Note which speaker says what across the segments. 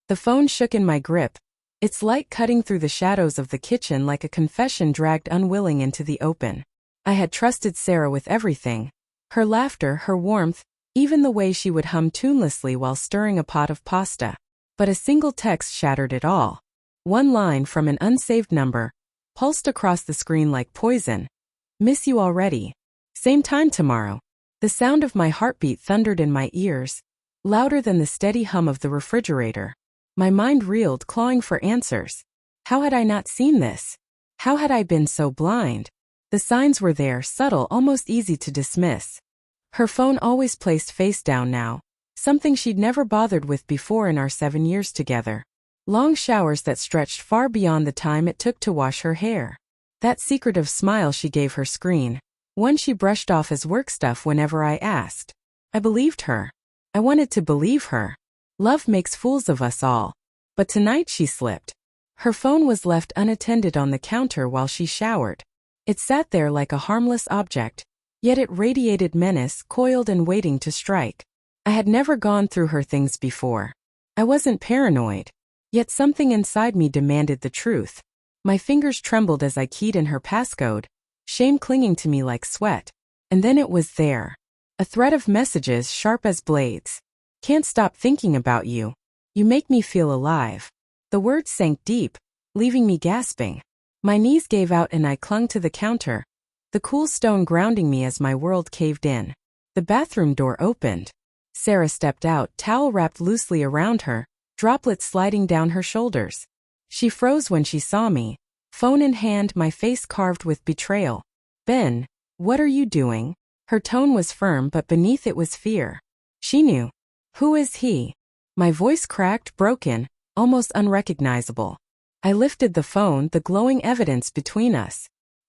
Speaker 1: The phone shook in my grip, its light cutting through the shadows of the kitchen like a confession dragged unwilling into the open. I had trusted Sarah with everything. Her laughter, her warmth, even the way she would hum tunelessly while stirring a pot of pasta. But a single text shattered it all. One line from an unsaved number, pulsed across the screen like poison. Miss you already. Same time tomorrow. The sound of my heartbeat thundered in my ears, louder than the steady hum of the refrigerator. My mind reeled, clawing for answers. How had I not seen this? How had I been so blind? The signs were there, subtle, almost easy to dismiss. Her phone always placed face down now, something she'd never bothered with before in our 7 years together. Long showers that stretched far beyond the time it took to wash her hair. That secretive smile she gave her screen, one she brushed off as work stuff whenever I asked. I believed her. I wanted to believe her. Love makes fools of us all. But tonight she slipped. Her phone was left unattended on the counter while she showered. It sat there like a harmless object, yet it radiated menace, coiled and waiting to strike. I had never gone through her things before. I wasn't paranoid. Yet something inside me demanded the truth. My fingers trembled as I keyed in her passcode, shame clinging to me like sweat. And then it was there. A thread of messages sharp as blades. Can't stop thinking about you. You make me feel alive. The words sank deep, leaving me gasping. My knees gave out and I clung to the counter, the cool stone grounding me as my world caved in. The bathroom door opened. Sarah stepped out, towel wrapped loosely around her, droplets sliding down her shoulders. She froze when she saw me, phone in hand, my face carved with betrayal. Ben, what are you doing? Her tone was firm, but beneath it was fear. She knew. Who is he? My voice cracked, broken, almost unrecognizable. I lifted the phone, the glowing evidence between us.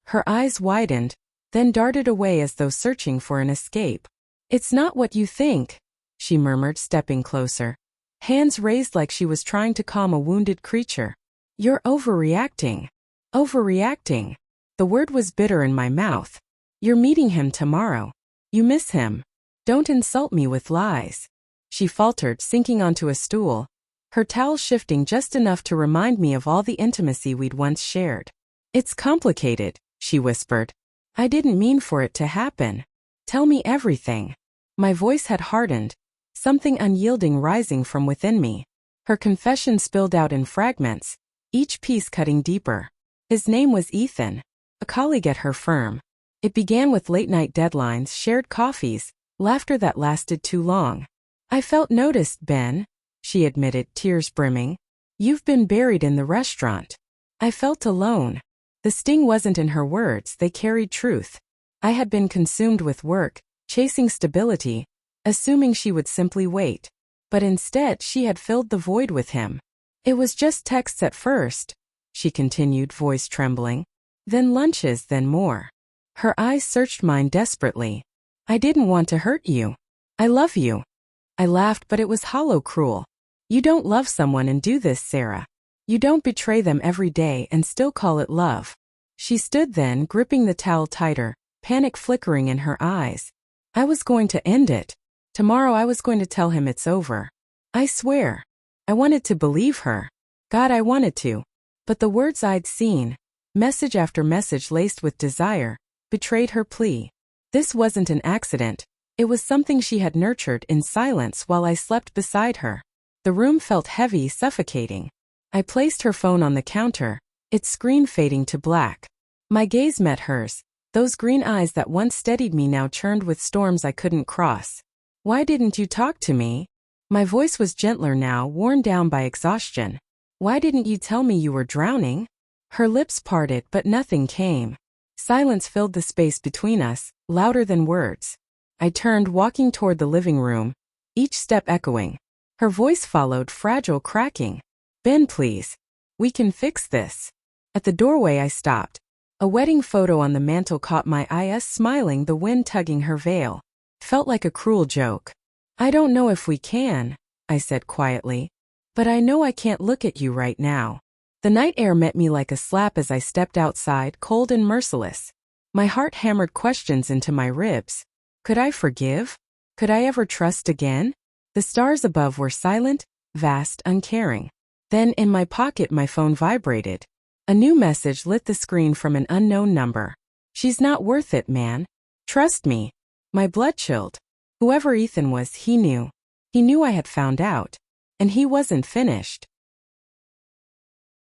Speaker 1: Her eyes widened, then darted away as though searching for an escape. It's not what you think, she murmured, stepping closer. Hands raised like she was trying to calm a wounded creature. You're overreacting. Overreacting. The word was bitter in my mouth. You're meeting him tomorrow. You miss him. Don't insult me with lies. She faltered, sinking onto a stool, her towel shifting just enough to remind me of all the intimacy we'd once shared. It's complicated, she whispered. I didn't mean for it to happen. Tell me everything. My voice had hardened, something unyielding rising from within me. Her confession spilled out in fragments, each piece cutting deeper. His name was Ethan, a colleague at her firm. It began with late-night deadlines, shared coffees, laughter that lasted too long. I felt noticed, Ben, she admitted, tears brimming. You've been buried in the restaurant. I felt alone. The sting wasn't in her words, they carried truth. I had been consumed with work, chasing stability, assuming she would simply wait. But instead she had filled the void with him. It was just texts at first, she continued, voice trembling. Then lunches, then more. Her eyes searched mine desperately. I didn't want to hurt you. I love you. I laughed, but it was hollow, cruel. You don't love someone and do this, Sarah. You don't betray them every day and still call it love. She stood then, gripping the towel tighter, panic flickering in her eyes. I was going to end it. Tomorrow I was going to tell him it's over. I swear. I wanted to believe her. God, I wanted to. But the words I'd seen, message after message laced with desire, betrayed her plea. This wasn't an accident. It was something she had nurtured in silence while I slept beside her. The room felt heavy, suffocating. I placed her phone on the counter, its screen fading to black. My gaze met hers. Those green eyes that once steadied me now churned with storms I couldn't cross. Why didn't you talk to me? My voice was gentler now, worn down by exhaustion. Why didn't you tell me you were drowning? Her lips parted, but nothing came. Silence filled the space between us, louder than words. I turned, walking toward the living room, each step echoing. Her voice followed, fragile, cracking. Ben, please. We can fix this. At the doorway I stopped. A wedding photo on the mantel caught my eye, smiling, the wind tugging her veil. Felt like a cruel joke. I don't know if we can, I said quietly. But I know I can't look at you right now. The night air met me like a slap as I stepped outside, cold and merciless. My heart hammered questions into my ribs. Could I forgive? Could I ever trust again? The stars above were silent, vast, uncaring. Then in my pocket my phone vibrated. A new message lit the screen from an unknown number. "She's not worth it, man. Trust me." My blood chilled. Whoever Ethan was, he knew. He knew I had found out. And he wasn't finished.